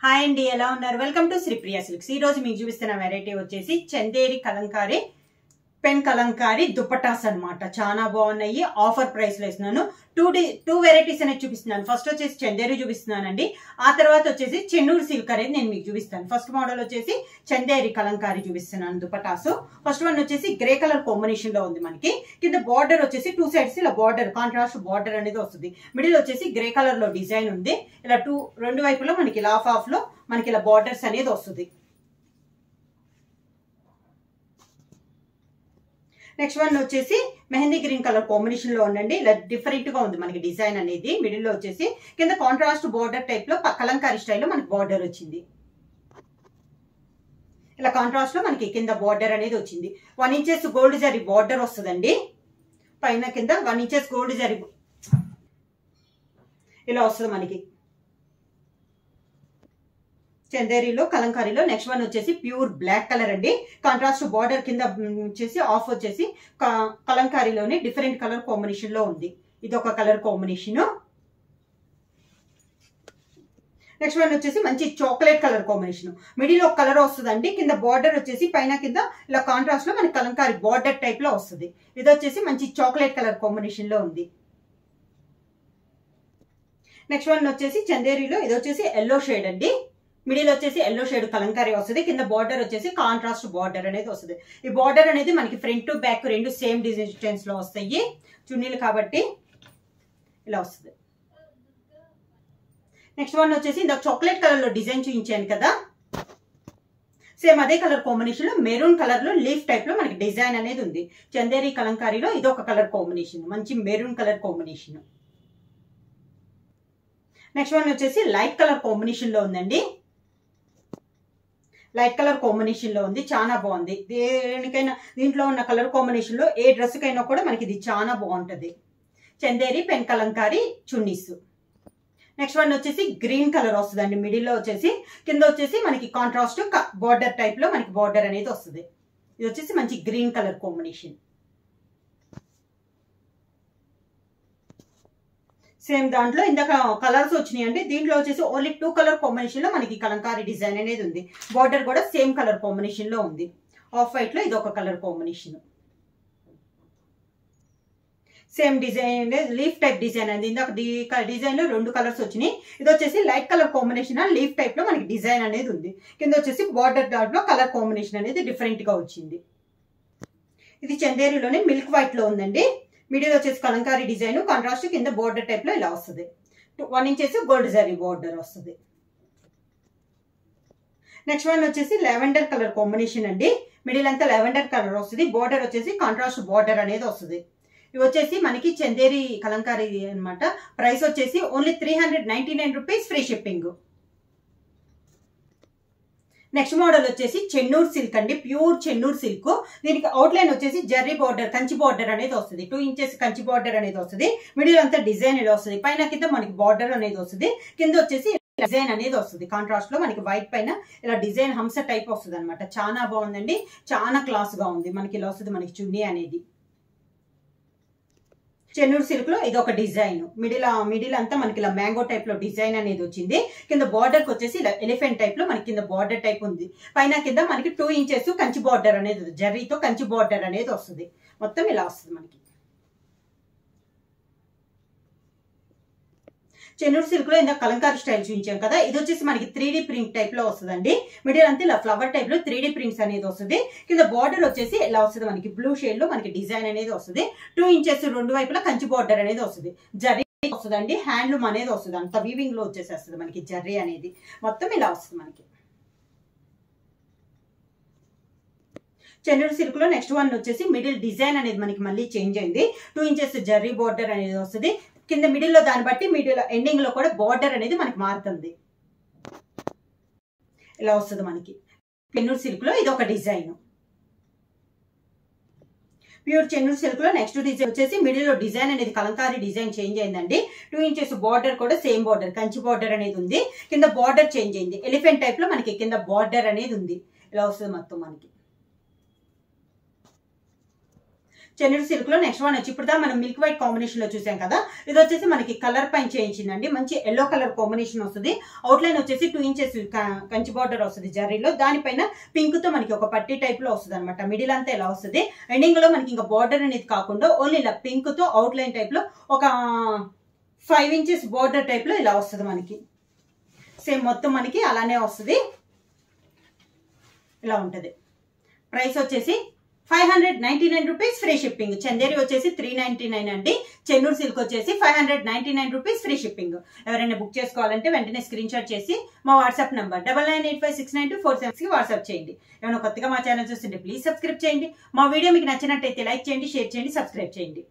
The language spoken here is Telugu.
హాయ్ అండి, ఎలా ఉన్నారు? Welcome to Sripriya silks. ఈ రోజు మీకు చూపిస్తున్న వెరైటీ వచ్చేసి చందేరి కలంకారీ పెన్ కలంకారీ దుపట్టాస్ అన్నమాట. చాలా బాగున్నాయి. ఆఫర్ ప్రైస్ లో ఇస్తున్నాను. టూ వెరైటీస్ అనేది చూపిస్తున్నాను. ఫస్ట్ వచ్చేసి చందేరి చూపిస్తున్నానండి. ఆ తర్వాత వచ్చేసి చెన్నూరు సిల్క్ అనేది నేను మీకు చూపిస్తాను. ఫస్ట్ మోడల్ వచ్చేసి చందేరి కలంకారీ చూపిస్తున్నాను దుపట్టాస్. ఫస్ట్ వన్ వచ్చేసి గ్రే కలర్ కాంబినేషన్ లో ఉంది. మనకి కింద బార్డర్ వచ్చేసి టూ సైడ్స్ ఇలా బార్డర్ కాంట్రాస్ట్ బార్డర్ అనేది వస్తుంది. మిడిల్ వచ్చేసి గ్రే కలర్ లో డిజైన్ ఉంది. ఇలా రెండు వైపులో మనకి ఇలా హాఫ్ లో మనకి ఇలా బార్డర్స్ అనేది వస్తుంది. నెక్స్ట్ వన్ వచ్చేసి మెహందీ గ్రీన్ కలర్ కాంబినేషన్ లో ఉండండి. ఇలా డిఫరెంట్ గా ఉంది మనకి డిజైన్ అనేది. మిడిల్ లో వచ్చేసి కింద కాంట్రాస్ట్ బార్డర్ టైప్ లో కలంకారీ స్టైల్లో మనకి బార్డర్ వచ్చింది. ఇలా కాంట్రాస్ట్ లో మనకి కింద బార్డర్ అనేది వచ్చింది. 1 ఇంచెస్ గోల్డ్ జరీ బార్డర్ వస్తుందండి. పైన కింద 1 ఇంచెస్ గోల్డ్ జరీ ఇలా వస్తుంది మనకి చందేరిలో కలంకారీలో. నెక్స్ట్ వన్ వచ్చేసి ప్యూర్ బ్లాక్ కలర్ అండి. కాంట్రాస్ట్ బార్డర్ కింద వచ్చేసి ఆఫ్ వచ్చేసి కలంకారీలోనే డిఫరెంట్ కలర్ కాంబినేషన్ లో ఉంది. ఇది ఒక కలర్ కాంబినేషన్. నెక్స్ట్ వన్ వచ్చేసి మంచి చాక్లెట్ కలర్ కాంబినేషన్. మిడిల్ ఒక కలర్ వస్తుందండి. కింద బార్డర్ వచ్చేసి పైన కింద ఇలా కాంట్రాస్ట్ లో మనకి కలంకారీ బార్డర్ టైప్ లో వస్తుంది. ఇది వచ్చేసి మంచి చాక్లెట్ కలర్ కాంబినేషన్ లో ఉంది. నెక్స్ట్ వన్ వచ్చేసి చందేరిలో ఇది వచ్చేసి ఎల్లో షేడ్ అండి. మిడిల్ వచ్చేసి ఎల్లో షేడ్ కలంకారీ వస్తుంది. కింద బార్డర్ వచ్చేసి కాంట్రాస్ట్ బార్డర్ అనేది వస్తుంది. ఈ బార్డర్ అనేది మనకి ఫ్రంట్ టు బ్యాక్ రెండు సేమ్ డిజైన్స్ లో వస్తాయి. చున్నీలు కాబట్టి ఇలా వస్తుంది. నెక్స్ట్ వన్ వచ్చేసి ఇందాక చాక్లెట్ కలర్ లో డిజైన్ చూపించాను కదా, సేమ్ అదే కలర్ కాంబినేషన్ లో మెరూన్ కలర్ లో లీఫ్ టైప్ లో మనకి డిజైన్ అనేది ఉంది. చందేరి కలంకారీలో ఇది ఒక కలర్ కాంబినేషన్, మంచి maroon colour combination. Next one వచ్చేసి లైట్ కలర్ కాంబినేషన్ లో ఉందండి. లైట్ కలర్ కాంబినేషన్ లో ఉంది. చాలా బాగుంది. దేనికైనా దీంట్లో ఉన్న కలర్ కాంబినేషన్ లో ఏ డ్రెస్ కైనా కూడా మనకి ఇది చాలా బాగుంటది. Chanderi pen Kalamkari chunnis. Next one వచ్చేసి గ్రీన్ కలర్ వస్తుందండి. మిడిల్ లో వచ్చేసి కింద వచ్చేసి మనకి కాంట్రాస్ట్ బార్డర్ టైప్ లో మనకి బార్డర్ అనేది వస్తుంది. ఇది వచ్చేసి మంచి గ్రీన్ కలర్ కాంబినేషన్. సేమ్ దాంట్లో ఇందాక కలర్స్ వచ్చినాయి అండి. దీంట్లో వచ్చేసి ఓన్లీ 2 కలర్ కాంబినేషన్ లో మనకి కలంకారీ డిజైన్ అనేది ఉంది. బార్డర్ కూడా సేమ్ కలర్ కాంబినేషన్ లో ఉంది. ఆఫ్ వైట్ లో ఇది ఒక colour combination. Same design leaf type design అండి. ఇందాక డిజైన్ లో 2 కలర్స్ వచ్చినాయి. ఇది వచ్చేసి light colour combination leaf type లో మనకి డిజైన్ అనేది ఉంది. కింద వచ్చేసి బార్డర్ డాట్ లో కలర్ కాంబినేషన్ అనేది డిఫరెంట్ గా వచ్చింది. ఇది చందేరిలోనే మిల్క్ వైట్ లో ఉందండి. మిడిల్ వచ్చేసి కలంకారీ డిజైన్ కాంట్రాస్ట్ కింద బోర్డర్ టైప్ లో ఇలా వస్తుంది. 1 ఇంచెస్ గోల్డ్ జరీ బోర్డర్ వస్తుంది. నెక్స్ట్ వన్ వచ్చేసి లెవెండర్ కలర్ కాంబినేషన్ అండి. మిడిల్ అంతా లెవెండర్ కలర్ వస్తుంది. బోర్డర్ వచ్చేసి కాంట్రాస్ట్ బోర్డర్ అనేది వస్తుంది. ఇవి వచ్చేసి మనకి చందేరి కలంకారీ అనమాట. ప్రైస్ వచ్చేసి only 399 rupees, free shipping. Next model వచ్చేసి చెన్నూరు సిల్క్ అండి. Pure Chennur silk. దీనికి అవుట్ లైన్ వచ్చేసి జర్రీ బార్డర్ కంచి బార్డర్ అనేది వస్తుంది. 2 ఇంచెస్ కంచి బార్డర్ అనేది వస్తుంది. మిడిల్ అంతా డిజైన్ అనేది వస్తుంది. పైన కింద మనకి బార్డర్ అనేది వస్తుంది. కింద వచ్చేసి డిజైన్ అనేది వస్తుంది. కాంట్రాస్ట్ లో మనకి వైట్ పైన ఇలా డిజైన్ హంస టైప్ వస్తుంది అనమాట. చాలా బాగుందండి. చాలా క్లాస్ గా ఉంది. మనకి ఇలా వస్తుంది మనకి చున్నీ అనేది. చెన్నూరు సిల్క్ లో ఇది ఒక డిజైన్. మిడిల్ అంతా మనకి ఇలా మ్యాంగో టైప్ లో డిజైన్ అనేది వచ్చింది. కింద బార్డర్ కి వచ్చేసి ఇలా ఎలిఫెంట్ టైప్ లో మనకి కింద బార్డర్ టైప్ ఉంది. పైన కింద మనకి 2 ఇంచెస్ కంచి బార్డర్ అనేది జర్రీతో కంచి బార్డర్ అనేది వస్తుంది. మొత్తం ఇలా వస్తుంది మనకి. చెన్నూరు సిల్క్ లో ఇంత కలంకారీ స్టైల్ చూపించాం కదా, ఇది వచ్చేసి మనకి 3D ప్రింట్ టైప్ లో వస్తుందండి. మిడిల్ అంతా ఇలా ఫ్లవర్ టైప్ లో 3D ప్రింట్స్ అనేది వస్తుంది. కింద బార్డర్ వచ్చేసి ఇలా వస్తుంది మనకి బ్లూ షేడ్ లో మనకి డిజైన్ అనేది వస్తుంది. 2 ఇంచెస్ రెండు వైపులా కంచి బార్డర్ అనేది వస్తుంది. జర్రీ వస్తుందండి. హ్యాండ్లూమ్ అనేది వస్తుంది. అంత వీవింగ్ లో వచ్చేసేస్తుంది మనకి జర్రీ అనేది. మొత్తం ఇలా వస్తుంది మనకి. చెన్నూరు సిల్క్ లో నెక్స్ట్ వన్ వచ్చేసి మిడిల్ డిజైన్ అనేది మనకి మళ్ళీ చేంజ్ అయింది. 2 ఇంచెస్ జర్రీ బార్డర్ అనేది వస్తుంది. కింద మిడిల్ లో దాన్ని బట్టి మిడిల్ ఎండింగ్ లో కూడా బార్డర్ అనేది మనకి మారుతుంది. ఇలా వస్తుంది మనకి. చెన్నూరు సిల్క్ లో ఇది ఒక డిజైన్. ప్యూర్ చెన్నూరు సిల్క్ లో నెక్స్ట్ డిజైన్ వచ్చేసి మిడిల్ లో డిజైన్ అనేది కలంకారీ డిజైన్ చేంజ్ అయిందండి. 2 ఇంచెస్ బార్డర్ కూడా సేమ్ బార్డర్ కంచి బార్డర్ అనేది ఉంది. కింద బార్డర్ చేంజ్ అయింది. ఎలిఫెంట్ టైప్ లో మనకి కింద బార్డర్ అనేది ఉంది. ఇలా వస్తుంది మొత్తం మనకి. చెన్నూరు సిల్క్ లో నెక్స్ట్ వన్ వచ్చి ఇప్పుడు మనం మిల్క్ వైట్ కాంబినేషన్ లో చూసాం కదా, ఇది వచ్చేసి మనకి కలర్ పైన చేయించిందండి. మంచి ఎల్లో కలర్ కాంబినేషన్ వస్తుంది. అవుట్ లైన్ వచ్చేసి 2 ఇంచెస్ కంచి బార్డర్ వస్తుంది జరీలో. దానిపైన పింక్ తో మనకి ఒక పట్టీ టైప్ లో వస్తుంది అనమాట. మిడిల్ అంతా ఇలా వస్తుంది. ఎండింగ్ లో మనకి ఇంకా బార్డర్ అనేది కాకుండా ఓన్లీ ఇలా పింక్ తో అవుట్ లైన్ టైప్ లో ఒక 5 ఇంచెస్ బార్డర్ టైప్ లో ఇలా వస్తుంది మనకి. సేమ్ మొత్తం మనకి అలానే వస్తుంది. ఇలా ఉంటది. ప్రైస్ వచ్చేసి 599 రూపీస్ ఫ్రీ షిప్పింగ్. చందేరి వచ్చేసి 399 అండి. చెన్నూరు సిల్క్ వచ్చేసి 599 రూపీస్ ఫ్రీ షిప్పింగ్. ఎవరైనా బుక్ చేసుకోవాలంటే వెంటనే స్క్రీన్ షాట్ చేసి మా వాట్సాప్ నంబర్ 9985692476 కి వాట్సాప్ చేయండి. ఏమైనా కొత్తగా మా ఛానల్ చూస్తుంటే ప్లీజ్ సబ్స్క్రైబ్ చేయండి. మా వీడియో మీకు నచ్చినట్టయితే లైక్ చేయండి, షేర్ చేయండి, సబ్స్క్రైబ్ చేయండి.